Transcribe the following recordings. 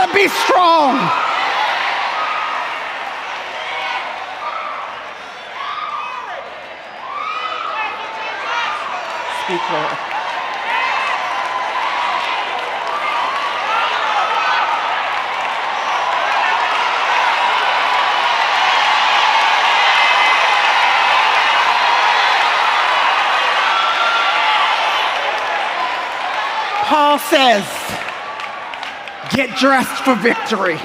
to be strong. Speak, Lord. Paul says, get dressed for victory.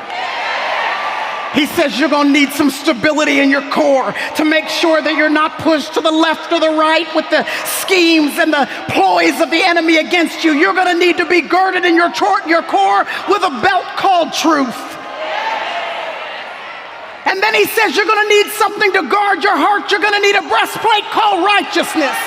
He says you're going to need some stability in your core to make sure that you're not pushed to the left or the right with the schemes and the ploys of the enemy against you. You're going to need to be girded in your core with a belt called truth. And then he says you're going to need something to guard your heart. You're going to need a breastplate called righteousness.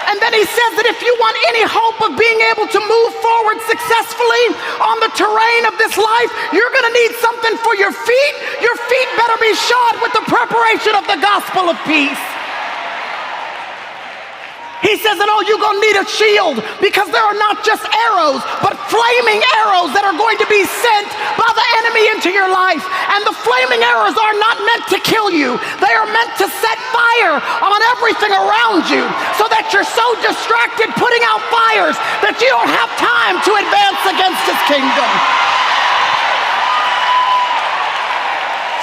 And then he says that if you want any hope of being able to move forward successfully on the terrain of this life, you're going to need something for your feet. Your feet better be shod with the preparation of the gospel of peace. He says that, oh, you're going to need a shield because there are not just arrows, but flaming arrows that are going to be sent by the enemy into your life. And the flaming arrows are not meant to kill you. They are meant to set fire on everything around you so that you're so distracted putting out fires that you don't have time to advance against his kingdom.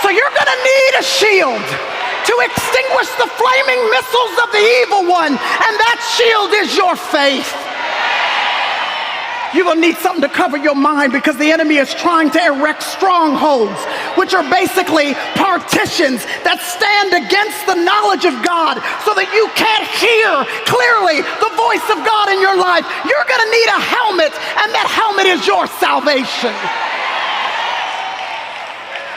So you're going to need a shield to extinguish the flaming missiles of the evil one, and that shield is your faith. You're going to need something to cover your mind because the enemy is trying to erect strongholds, which are basically partitions that stand against the knowledge of God so that you can't hear clearly the voice of God in your life. You're going to need a helmet, and that helmet is your salvation.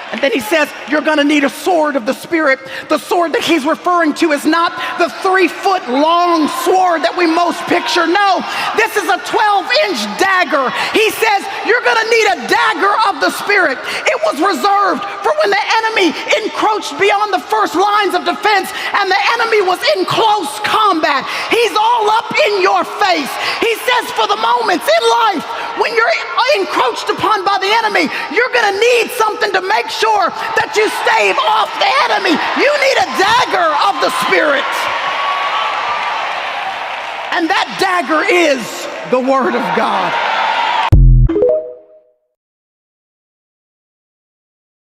And then he says, you're going to need a sword of the Spirit. The sword that he's referring to is not the 3-foot long sword that we most picture. No, this is a 12-inch dagger. He says, you're going to need a dagger of the Spirit. It was reserved for when the enemy encroached beyond the first lines of defense and the enemy was in close combat. He's all up in your face. He says, for the moments in life when you're encroached upon by the enemy, you're going to need something to make sure that you stave off the enemy. You need a dagger of the Spirit. And that dagger is the Word of God.